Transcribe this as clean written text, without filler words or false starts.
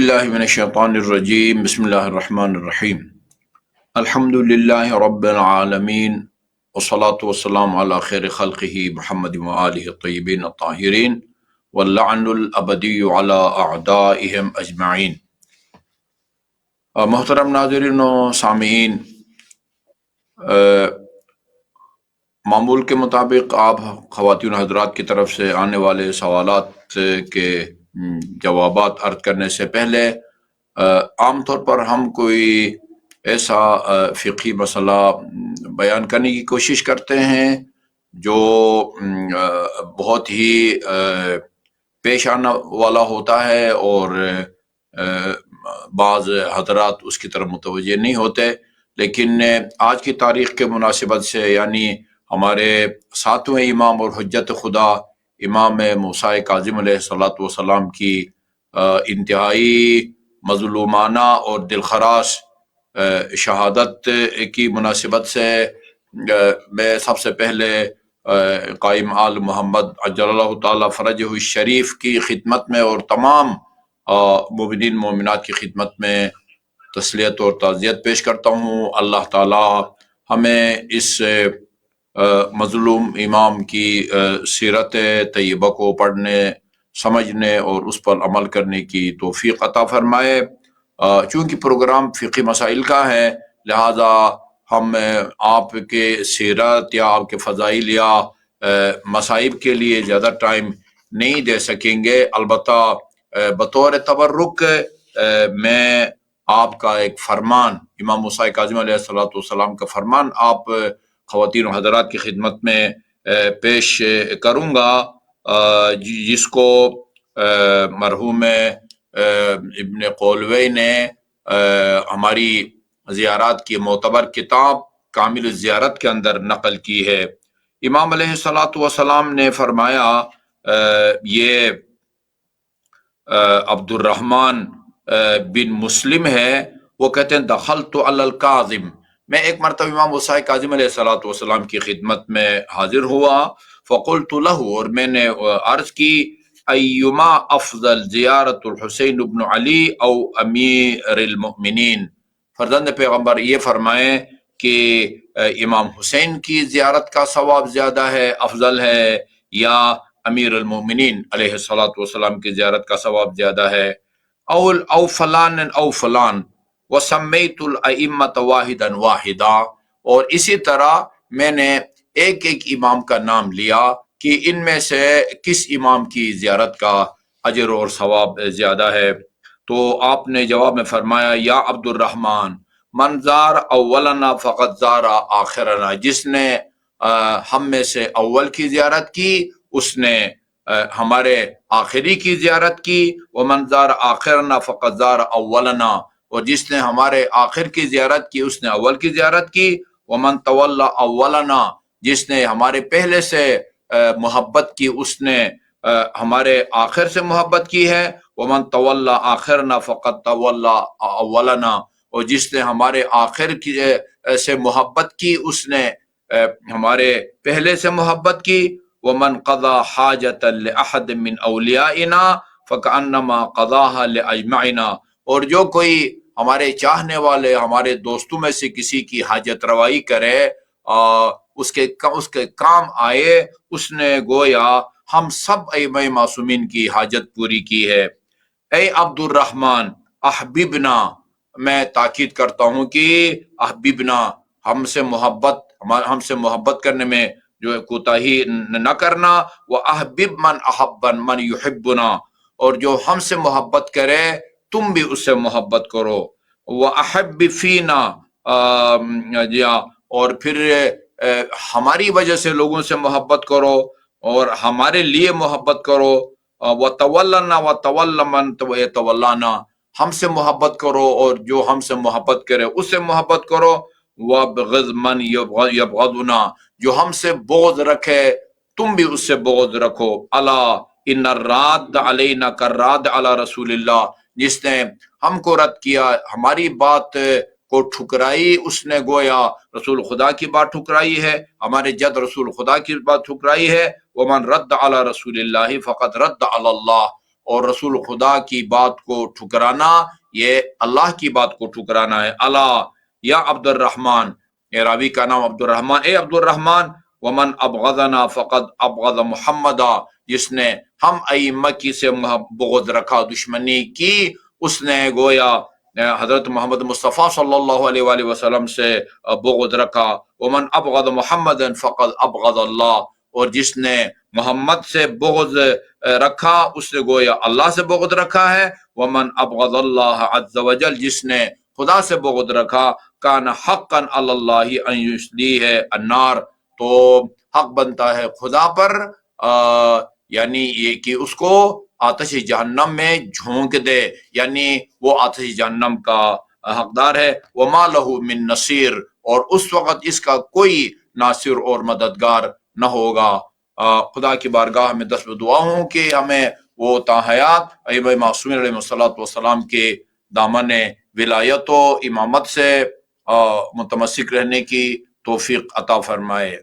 اللہ من الشیطان الرجیم بسم اللہ الرحمن الرحیم الحمد للہ رب العالمین والصلاة والسلام علی خیر خلقہ محمد وآلہ الطیبین الطاہرین واللعن الابدی علی اعدائہم اجمعین۔ محترم ناظرین و سامعین، معمول کے مطابق آپ خواتین حضرات کی طرف سے آنے والے سوالات کے جوابات عرض کرنے سے پہلے عام طور پر ہم کوئی ایسا فقہی مسئلہ بیان کرنے کی کوشش کرتے ہیں جو بہت ہی پیش آنے والا ہوتا ہے اور بعض حضرات اس کی طرف متوجہ نہیں ہوتے، لیکن آج کی تاریخ کے مناسبت سے یعنی ہمارے ساتویں امام اور حجت خدا امام موسیٰ کاظم علیہ السلام کی انتہائی مظلومانہ اور دلخراش شہادت کی مناسبت سے میں سب سے پہلے قائم آل محمد عجل اللہ تعالی فرجہ الشریف کی خدمت میں اور تمام مومنین مومنات کی خدمت میں تسلیت اور تعزیت پیش کرتا ہوں۔ اللہ تعالی ہمیں اس مظلوم امام کی سیرت طیبہ کو پڑھنے، سمجھنے اور اس پر عمل کرنے کی توفیق عطا فرمائے۔ چونکہ پروگرام فقہی مسائل کا ہے، لہذا ہم آپ کے سیرت یا آپ کے فضائل یا مصائب کے لیے زیادہ ٹائم نہیں دے سکیں گے۔ البتہ بطور تبرک میں آپ کا ایک فرمان، امام موسیٰ کاظم علیہ السلام کا فرمان آپ خواتین و حضرات کی خدمت میں پیش کروں گا، جس کو مرحوم ابن قولوی نے ہماری زیارات کی معتبر کتاب کامل الزیارت کے اندر نقل کی ہے۔ امام علیہ السلام نے فرمایا، یہ عبد الرحمن بن مسلم ہے، وہ کہتے ہیں دخلت علی الکاظم، میں ایک مرتبہ امام موسیٰ کاظم علیہ السلام کی خدمت میں حاضر ہوا، فقلت له، اور میں نے عرض کی، ایما افضل زیارت الحسین بن علی او امیر المؤمنین، فرزند پیغمبر یہ فرمائیں کہ امام حسین کی زیارت کا ثواب زیادہ ہے، افضل ہے، یا امیر المؤمنین علیہ السلام کی زیارت کا ثواب زیادہ ہے، او فلان او فلان وسمیت الائمۃ واحدا واحدا، اور اسی طرح میں نے ایک ایک امام کا نام لیا کہ ان میں سے کس امام کی زیارت کا اجر اور ثواب زیادہ ہے۔ تو آپ نے جواب میں فرمایا، یا عبد الرحمن من زار اولنا فقد زار آخرنا، جس نے ہم میں سے اول کی زیارت کی اس نے ہمارے آخری کی زیارت کی، ومن زار آخرنا فقد زار اولنا، اور جس نے ہمارے آخر کی زیارت کی اس نے اول کی زیارت کی، ومن تولا اولنا، جس نے ہمارے پہلے سے محبت کی اس نے ہمارے آخر سے محبت کی ہے، ومن تولا آخرنا فقد تولا اولنا، اور جس نے ہمارے آخر کی سے محبت کی اس نے ہمارے پہلے سے محبت کی، ومن قضى حاجة لأحد من اولیائنا فكأنما قضاها لأجمعنا، اور جو کوئی ہمارے چاہنے والے ہمارے دوستوں میں سے کسی کی حاجت روائی کرے، اس کے کام آئے، اس نے گویا ہم سب ائمہ معصومین کی حاجت پوری کی ہے۔ اے عبد الرحمن احببنا، میں تاکید کرتا ہوں کہ احببنا، ہم سے محبت کرنے میں جو کوتاہی نہ کرنا، وَأَحْبِبْ مَنْ أَحَبَّنْ مَنْ يُحِبُّنَا، اور جو ہم سے محبت کرے تم بھی اس سے محبت کرو، وَأَحِبِّ فِينَا، اور پھر ہماری وجہ سے لوگوں سے محبت کرو اور ہمارے لیے محبت کرو، وَتَوَلَّنَا وَتَوَلَّ مَنْ يَتَوَلَّانَا، ہم سے محبت کرو اور جو ہم سے محبت کرے اس سے محبت کرو، وَابْغِضْ مَنْ يَبْغَضُنَا، جو ہم سے بغض رکھے تم بھی اس سے بغض رکھو، الا ان الراد علینا کراد علی رسول اللہ، جس نے ہم کو رد کیا، ہماری بات کو ٹھکرائی، اس نے گویا رسول خدا کی بات ٹھکرائی ہے، ہمارے جد رسول خدا کی بات ٹھکرائی ہے، ومن رد علی رسول اللہ فقد رد علی اللہ، اور رسول خدا کی بات کو ٹھکرانا یہ اللہ کی بات کو ٹھکرانا ہے۔ اللہ یا عبد الرحمن، یہ راوی کا نام عبد الرحمن، اے عبد الرحمن، ومن ابغضنا فقد ابغض محمدا، جس نے ہم ائمہ کی سے بغض رکھا، دشمنی کی، اس نے گویا حضرت محمد مصطفیٰ صلی اللہ علیہ وآلہ وسلم سے بغض رکھا۔ ومن ابغض محمد فقد ابغض اللہ، اور جس نے محمد سے بغض رکھا اس نے گویا اللہ سے بغض رکھا ہے۔ ومن ابغض اللہ عز وجل، جس نے خدا سے بغض رکھا، کان حقا علی اللہ ان یصلیہ النار، تو حق بنتا ہے خدا پر یعنی یہ کہ اس کو آتش جہنم میں جھونک دے، یعنی وہ آتش جہنم کا حقدار ہے۔ وما لہ من نصیر، اور اس وقت اس کا کوئی ناصر اور مددگار نہ ہوگا۔ خدا کی بارگاہ میں دست دعا ہوں کہ ہمیں وہ تاحیات ائمہ معصومین علیہ السلام کے دامن ولایت و امامت سے متمسک رہنے کی توفیق عطا فرمائے۔